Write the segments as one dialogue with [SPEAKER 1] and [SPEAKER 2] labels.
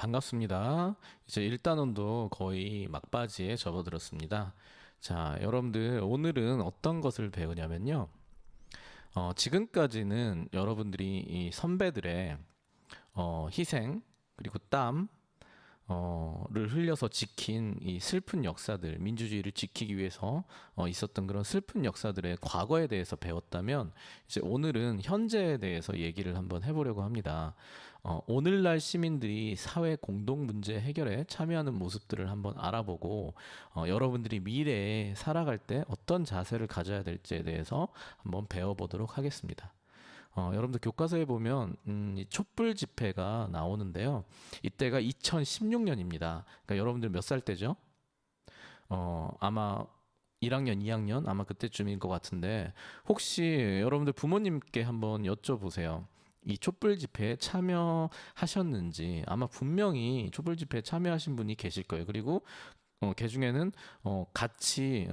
[SPEAKER 1] 반갑습니다. 이제 일단원도 거의 막바지에 접어들었습니다. 자, 여러분들 오늘은 어떤 것을 배우냐면요. 지금까지는 여러분들이 이 선배들의 희생 그리고 땀 를 흘려서 지킨 이 슬픈 역사들, 민주주의를 지키기 위해서 있었던 그런 슬픈 역사들의 과거에 대해서 배웠다면, 이제 오늘은 현재에 대해서 얘기를 한번 해보려고 합니다. 오늘날 시민들이 사회 공동 문제 해결에 참여하는 모습들을 한번 알아보고, 여러분들이 미래에 살아갈 때 어떤 자세를 가져야 될지에 대해서 한번 배워보도록 하겠습니다. 여러분들 교과서에 보면 이 촛불 집회가 나오는데요. 이때가 2016년입니다. 그러니까 여러분들 몇 살 때죠? 아마 1학년, 2학년 아마 그때쯤인 것 같은데, 혹시 여러분들 부모님께 한번 여쭤보세요. 이 촛불 집회에 참여하셨는지. 아마 분명히 촛불 집회에 참여하신 분이 계실 거예요. 그리고 그 중에는 같이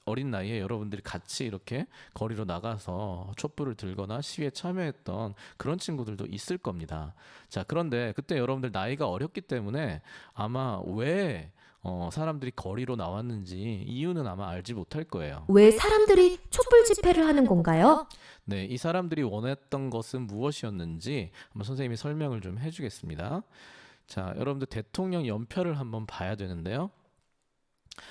[SPEAKER 1] 어린 나이에 여러분들이 같이 이렇게 거리로 나가서 촛불을 들거나 시위에 참여했던 그런 친구들도 있을 겁니다. 자, 그런데 그때 여러분들 나이가 어렸기 때문에 아마 왜 사람들이 거리로 나왔는지 이유는 아마 알지 못할 거예요.
[SPEAKER 2] 왜 사람들이 촛불 집회를 하는 건가요?
[SPEAKER 1] 네, 이 사람들이 원했던 것은 무엇이었는지 한번 선생님이 설명을 좀 해주겠습니다. 자, 여러분들 대통령 연표를 한번 봐야 되는데요.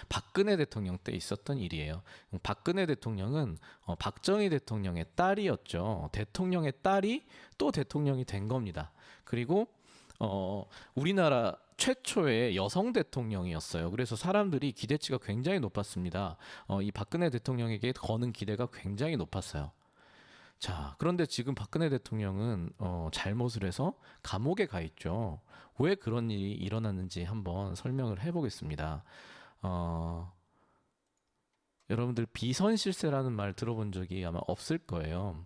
[SPEAKER 1] 박근혜 대통령 때 있었던 일이에요. 박근혜 대통령은 박정희 대통령의 딸이었죠. 대통령의 딸이 또 대통령이 된 겁니다. 그리고 우리나라 최초의 여성 대통령이었어요. 그래서 사람들이 기대치가 굉장히 높았습니다. 이 박근혜 대통령에게 거는 기대가 굉장히 높았어요. 자, 그런데 지금 박근혜 대통령은 잘못을 해서 감옥에 가 있죠. 왜 그런 일이 일어났는지 한번 설명을 해보겠습니다. 어, 여러분들 비선실세라는 말 들어본 적이 아마 없을 거예요.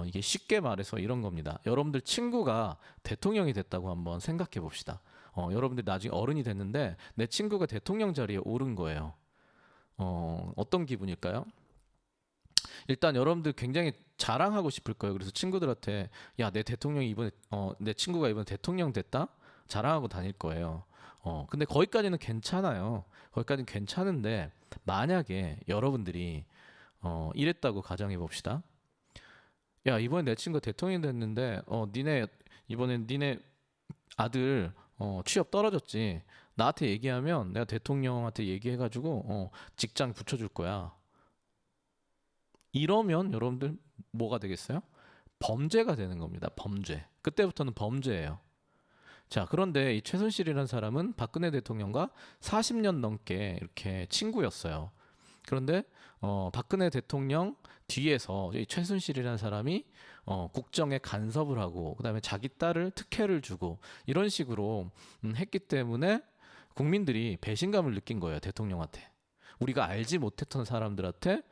[SPEAKER 1] 이게 쉽게 말해서 이런 겁니다. 여러분들 친구가 대통령이 됐다고 한번 생각해 봅시다. 여러분들 나중에 어른이 됐는데 내 친구가 대통령 자리에 오른 거예요. 어떤 기분일까요? 일단 여러분들 굉장히 자랑하고 싶을 거예요. 그래서 친구들한테 야, 내 대통령이 이번에 내 친구가 이번에 대통령 됐다? 자랑하고 다닐 거예요. 근데 거기까지는 괜찮아요. 거기까지는 괜찮은데 만약에 여러분들이 이랬다고 가정해 봅시다. 야, 이번에 내 친구 대통령 됐는데 니네 이번엔 니네 아들 취업 떨어졌지. 나한테 얘기하면 내가 대통령한테 얘기해가지고 직장 붙여줄 거야. 이러면 여러분들 뭐가 되겠어요? 범죄가 되는 겁니다. 범죄. 그때부터는 범죄예요. 자, 그런데 이 최순실이라는 사람은 박근혜 대통령과 40년 넘게 이렇게 친구였어요. 그런데 박근혜 대통령 뒤에서 이 최순실이라는 사람이 국정에 간섭을 하고 그다음에 자기 딸을 특혜를 주고 이런 식으로 했기 때문에 국민들이 배신감을 느낀 거예요, 대통령한테. 우리가 알지 못했던 사람들한테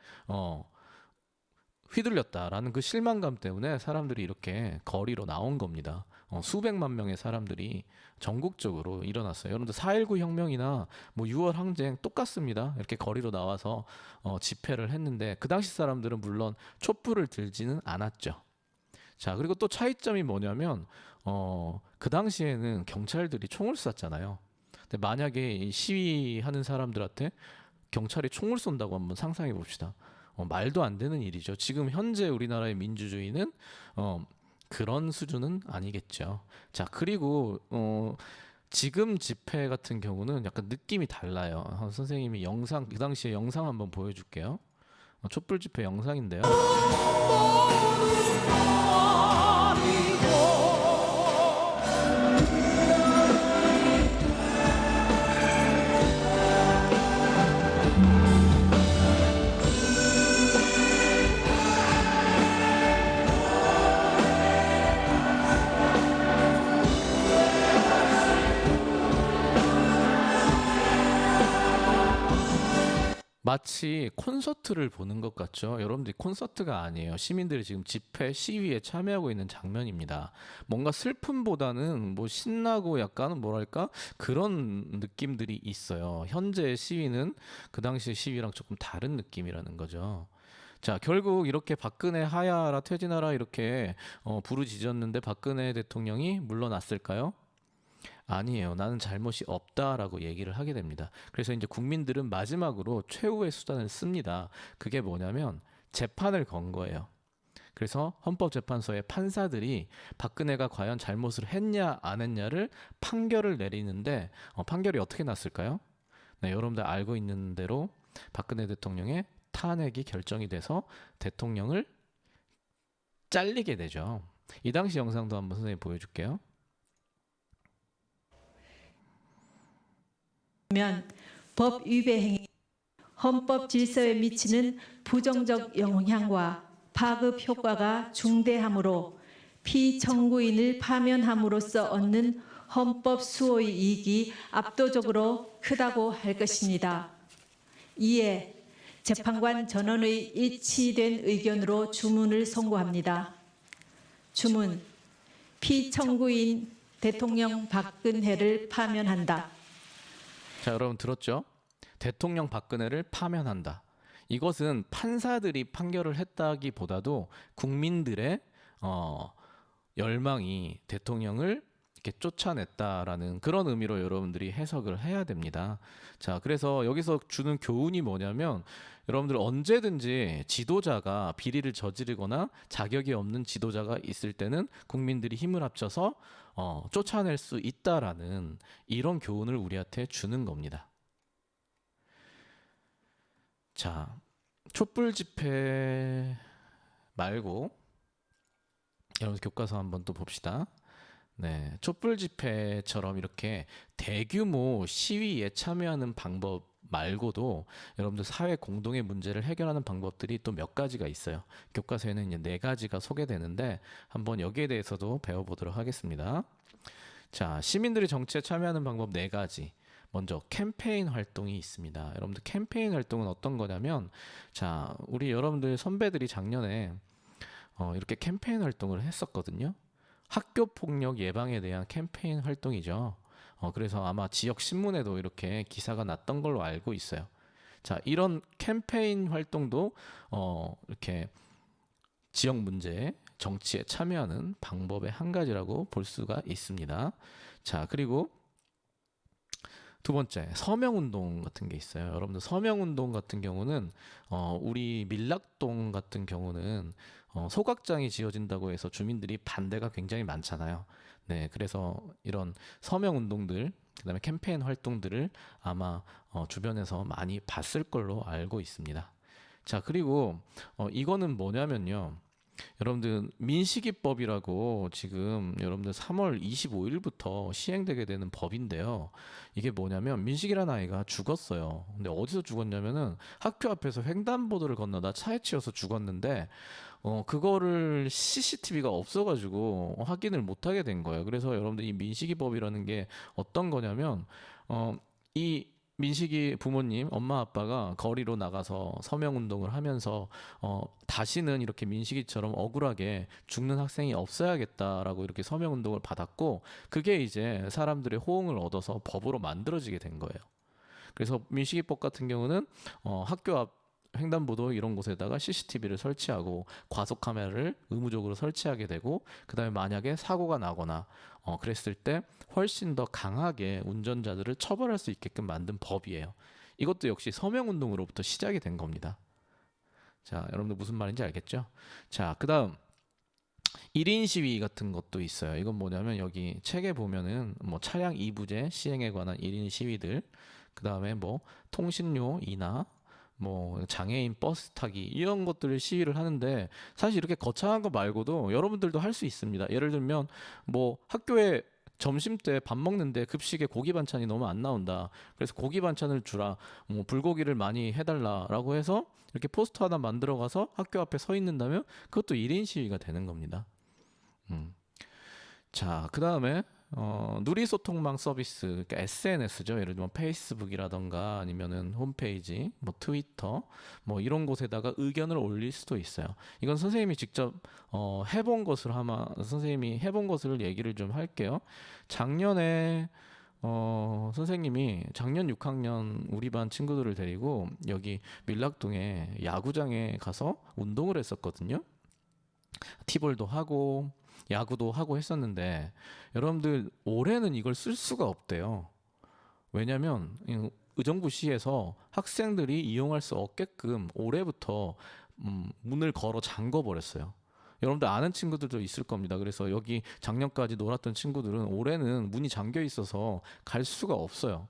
[SPEAKER 1] 휘둘렸다라는 그 실망감 때문에 사람들이 이렇게 거리로 나온 겁니다. 수백만 명의 사람들이 전국적으로 일어났어요. 여러분들 4.19 혁명이나 뭐 6월 항쟁 똑같습니다. 이렇게 거리로 나와서 집회를 했는데 그 당시 사람들은 물론 촛불을 들지는 않았죠. 자, 그리고 또 차이점이 뭐냐면 그 당시에는 경찰들이 총을 쐈잖아요. 근데 만약에 이 시위하는 사람들한테 경찰이 총을 쏜다고 한번 상상해 봅시다. 말도 안 되는 일이죠. 지금 현재 우리나라의 민주주의는 그런 수준은 아니겠죠. 자, 그리고 지금 집회 같은 경우는 약간 느낌이 달라요. 선생님이 영상 그 당시에 영상 한번 보여줄게요. 촛불 집회 영상인데요. 마치 콘서트를 보는 것 같죠? 여러분들이 콘서트가 아니에요. 시민들이 지금 집회, 시위에 참여하고 있는 장면입니다. 뭔가 슬픔보다는 뭐 신나고 약간 뭐랄까 그런 느낌들이 있어요. 현재의 시위는 그 당시 시위랑 조금 다른 느낌이라는 거죠. 자, 결국 이렇게 박근혜 하야하라 퇴진하라 이렇게 부르짖었는데 박근혜 대통령이 물러났을까요? 아니에요. 나는 잘못이 없다라고 얘기를 하게 됩니다. 그래서 이제 국민들은 마지막으로 최후의 수단을 씁니다. 그게 뭐냐면 재판을 건 거예요. 그래서 헌법재판소의 판사들이 박근혜가 과연 잘못을 했냐 안 했냐를 판결을 내리는데 판결이 어떻게 났을까요? 네, 여러분들 알고 있는 대로 박근혜 대통령의 탄핵이 결정이 돼서 대통령을 잘리게 되죠. 이 당시 영상도 한번 선생님 보여줄게요.
[SPEAKER 3] 면 법 위배 행위, 헌법 질서에 미치는 부정적 영향과 파급 효과가 중대하므로 피청구인을 파면함으로써 얻는 헌법 수호의 이익이 압도적으로 크다고 할 것입니다. 이에 재판관 전원의 일치된 의견으로 주문을 선고합니다. 주문, 피청구인 대통령 박근혜를 파면한다.
[SPEAKER 1] 자, 여러분 들었죠? 대통령 박근혜를 파면한다. 이것은 판사들이 판결을 했다기보다도 국민들의 열망이 대통령을 이렇게 쫓아냈다라는 그런 의미로 여러분들이 해석을 해야 됩니다. 자, 그래서 여기서 주는 교훈이 뭐냐면 여러분들 언제든지 지도자가 비리를 저지르거나 자격이 없는 지도자가 있을 때는 국민들이 힘을 합쳐서 쫓아낼 수 있다라는 이런 교훈을 우리한테 주는 겁니다. 자, 촛불 집회 말고 여러분 교과서 한번 또 봅시다. 네, 촛불 집회처럼 이렇게 대규모 시위에 참여하는 방법 말고도 여러분들 사회 공동의 문제를 해결하는 방법들이 또 몇 가지가 있어요. 교과서에는 이제 4가지가 소개되는데 한번 여기에 대해서도 배워보도록 하겠습니다. 자, 시민들이 정치에 참여하는 방법 4가지. 먼저 캠페인 활동이 있습니다. 여러분들 캠페인 활동은 어떤 거냐면 자, 우리 여러분들 선배들이 작년에 이렇게 캠페인 활동을 했었거든요. 학교 폭력 예방에 대한 캠페인 활동이죠. 그래서 아마 지역 신문에도 이렇게 기사가 났던 걸로 알고 있어요. 자, 이런 캠페인 활동도 이렇게 지역 문제, 정치에 참여하는 방법의 한 가지라고 볼 수가 있습니다. 자, 그리고 두 번째, 서명운동 같은 게 있어요. 여러분들 서명운동 같은 경우는 우리 밀락동 같은 경우는 소각장이 지어진다고 해서 주민들이 반대가 굉장히 많잖아요. 네, 그래서 이런 서명운동들, 그다음에 캠페인 활동들을 아마 주변에서 많이 봤을 걸로 알고 있습니다. 자, 그리고 이거는 뭐냐면요. 여러분들 민식이법이라고 지금 여러분들 3월 25일부터 시행되게 되는 법인데요. 이게 뭐냐면 민식이라는 아이가 죽었어요. 근데 어디서 죽었냐면은 학교 앞에서 횡단보도를 건너다 차에 치여서 죽었는데 그거를 CCTV가 없어가지고 확인을 못하게 된 거예요. 그래서 여러분들 이 민식이법이라는 게 어떤 거냐면 이 민식이 부모님, 엄마 아빠가 거리로 나가서 서명운동을 하면서 다시는 이렇게 민식이처럼 억울하게 죽는 학생이 없어야겠다라고 이렇게 서명운동을 받았고 그게 이제 사람들의 호응을 얻어서 법으로 만들어지게 된 거예요. 그래서 민식이법 같은 경우는 학교 앞 횡단보도 이런 곳에다가 CCTV를 설치하고 과속 카메라를 의무적으로 설치하게 되고 그다음에 만약에 사고가 나거나 그랬을 때 훨씬 더 강하게 운전자들을 처벌할 수 있게끔 만든 법이에요. 이것도 역시 서명운동으로부터 시작이 된 겁니다. 자, 여러분들 무슨 말인지 알겠죠? 자, 그다음 1인 시위 같은 것도 있어요. 이건 뭐냐면 여기 책에 보면은 뭐 차량 이부제 시행에 관한 1인 시위들, 그다음에 뭐 통신료 인하, 뭐 장애인 버스 타기 이런 것들을 시위를 하는데 사실 이렇게 거창한 거 말고도 여러분들도 할 수 있습니다. 예를 들면 뭐 학교에 점심 때 밥 먹는데 급식에 고기 반찬이 너무 안 나온다. 그래서 고기 반찬을 주라. 뭐 불고기를 많이 해달라라고 해서 이렇게 포스터 하나 만들어 가서 학교 앞에 서 있는다면 그것도 1인 시위가 되는 겁니다. 자, 그 다음에 누리소통망 서비스, 그러니까 SNS죠. 예를 들면 페이스북이라던가 아니면은 홈페이지, 뭐 트위터, 뭐 이런 곳에다가 의견을 올릴 수도 있어요. 이건 선생님이 직접 해본 것을 아마 선생님이 해본 것을 얘기를 좀 할게요. 작년에 선생님이 작년 6학년 우리 반 친구들을 데리고 여기 밀락동에 야구장에 가서 운동을 했었거든요. 티볼도 하고 야구도 하고 했었는데 여러분들 올해는 이걸 쓸 수가 없대요. 왜냐하면 의정부시에서 학생들이 이용할 수 없게끔 올해부터 문을 걸어 잠궈 버렸어요. 여러분들 아는 친구들도 있을 겁니다. 그래서 여기 작년까지 놀았던 친구들은 올해는 문이 잠겨 있어서 갈 수가 없어요.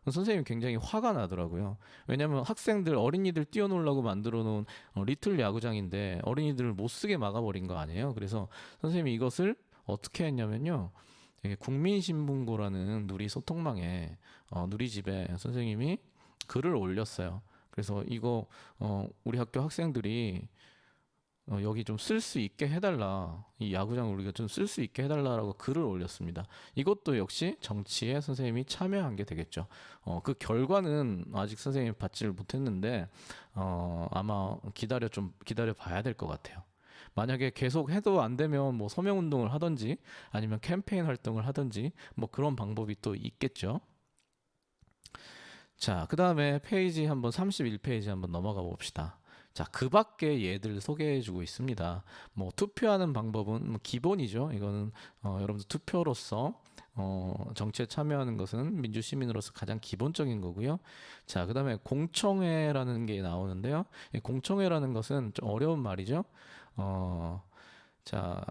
[SPEAKER 1] 선생님이 굉장히 화가 나더라고요. 왜냐하면 학생들 어린이들 뛰어놀라고 만들어 놓은 리틀 야구장인데 어린이들을 못 쓰게 막아버린 거 아니에요. 그래서 선생님이 이것을 어떻게 했냐면요. 되게 국민신문고라는 누리 소통망에 누리집에 선생님이 글을 올렸어요. 그래서 이거 우리 학교 학생들이 여기 좀 쓸 수 있게 해달라. 이 야구장을 우리가 좀 쓸 수 있게 해달라라고 글을 올렸습니다. 이것도 역시 정치에 선생님이 참여한 게 되겠죠. 그 결과는 아직 선생님이 받지를 못했는데 아마 기다려 봐야 될 것 같아요. 만약에 계속 해도 안 되면 뭐 서명 운동을 하든지 아니면 캠페인 활동을 하든지 뭐 그런 방법이 또 있겠죠. 자, 그 다음에 페이지 한번 31페이지 한번 넘어가 봅시다. 자, 그 밖에 얘들 소개해주고 있습니다. 뭐 투표하는 방법은 뭐 기본이죠. 이거는 여러분들 투표로서 정치에 참여하는 것은 민주시민으로서 가장 기본적인 거고요. 자, 그 다음에 공청회라는 게 나오는데요. 이 공청회라는 것은 좀 어려운 말이죠. 자,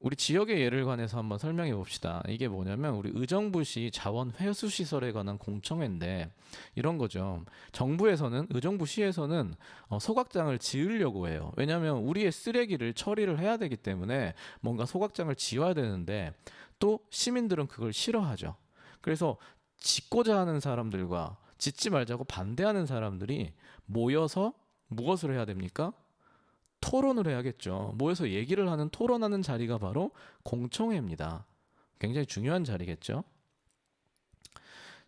[SPEAKER 1] 우리 지역의 예를 관해서 한번 설명해 봅시다. 이게 뭐냐면 우리 의정부시 자원 회수 시설에 관한 공청회인데 이런 거죠. 정부에서는 의정부시에서는 소각장을 지으려고 해요. 왜냐하면 우리의 쓰레기를 처리를 해야 되기 때문에 뭔가 소각장을 지어야 되는데 또 시민들은 그걸 싫어하죠. 그래서 짓고자 하는 사람들과 짓지 말자고 반대하는 사람들이 모여서 무엇을 해야 됩니까? 토론을 해야겠죠. 모여서 얘기를 하는 토론하는 자리가 바로 공청회입니다. 굉장히 중요한 자리겠죠.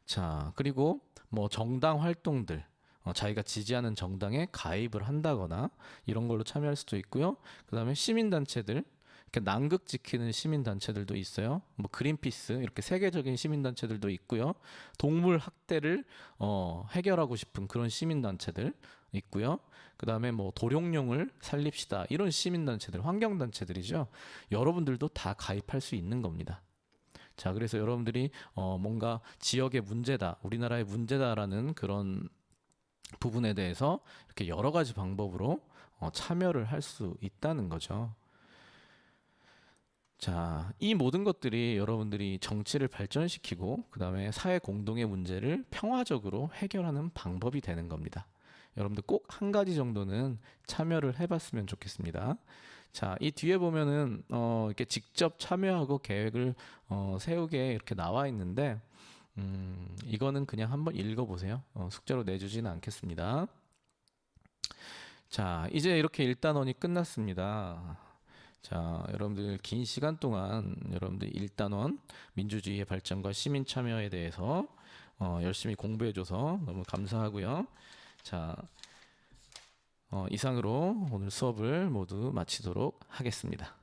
[SPEAKER 1] 자, 그리고 뭐 정당 활동들, 자기가 지지하는 정당에 가입을 한다거나 이런 걸로 참여할 수도 있고요. 그다음에 시민단체들, 이렇게 남극 지키는 시민단체들도 있어요. 뭐 그린피스 이렇게 세계적인 시민단체들도 있고요. 동물 학대를 해결하고 싶은 그런 시민단체들 있고요. 그다음에 뭐 도룡뇽을 살립시다 이런 시민단체들, 환경단체들이죠. 여러분들도 다 가입할 수 있는 겁니다. 자, 그래서 여러분들이 뭔가 지역의 문제다, 우리나라의 문제다라는 그런 부분에 대해서 이렇게 여러 가지 방법으로 참여를 할 수 있다는 거죠. 자, 이 모든 것들이 여러분들이 정치를 발전시키고 그다음에 사회 공동의 문제를 평화적으로 해결하는 방법이 되는 겁니다. 여러분들 꼭 한 가지 정도는 참여를 해봤으면 좋겠습니다. 자, 이 뒤에 보면은 이렇게 직접 참여하고 계획을 세우게 이렇게 나와 있는데 이거는 그냥 한번 읽어보세요. 숙제로 내주지는 않겠습니다. 자, 이제 이렇게 1단원이 끝났습니다. 자, 여러분들 긴 시간 동안 여러분들 1단원 민주주의의 발전과 시민 참여에 대해서 열심히 공부해줘서 너무 감사하고요. 자, 이상으로 오늘 수업을 모두 마치도록 하겠습니다.